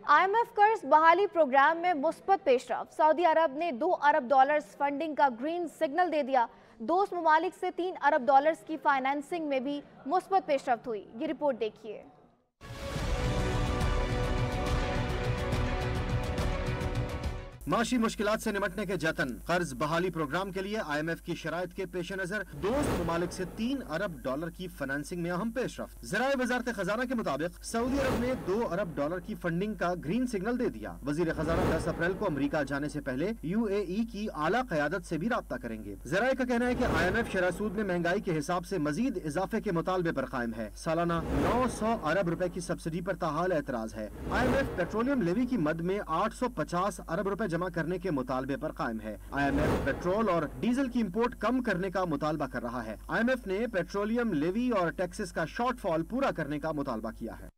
IMF कर्ज बहाली programme में मुस्बत पेशरफ। सऊदी अरब ने $2 अरब फंडिंग का ग्रीन सिग्नल दे दिया। दोस्त ममालिक से $3 अरब की फाइनेंसिंग में भी मुस्बत पेशरफ हुई। ये रिपोर्ट देखिए। माशी मुश्किलात से निमटने के जतन। कर्ज बहाली प्रोग्राम के लिए IMF की शराइत के पेश नजर दोस्त ममालिक से $3 अरब की फाइनेंसिंग में अहम पेशरफ्त। ज़राए वजारत खजाना के मुताबिक सऊदी अरब ने $2 अरब की फंडिंग का ग्रीन सिग्नल दे दिया। वजीर खजाना 10 अप्रैल को अमरीका जाने से पहले UAE की आला क़यादत से भी राब्ता करेंगे। ज़राए का कहना है कि IMF शरह सूद में महंगाई के हिसाब से मजीद इजाफे के मुतालबे पर कायम है। सालाना 900 अरब रुपए की सब्सिडी पर ताहाल एतराज है। IMF पेट्रोलियम लेवी की मद में 850 अरब रुपए जमा करने के मुतालबे पर कायम है। IMF पेट्रोल और डीजल की इंपोर्ट कम करने का मुतालबा कर रहा है। IMF ने पेट्रोलियम लेवी और टैक्सेस का शॉर्टफॉल पूरा करने का मुतालबा किया है।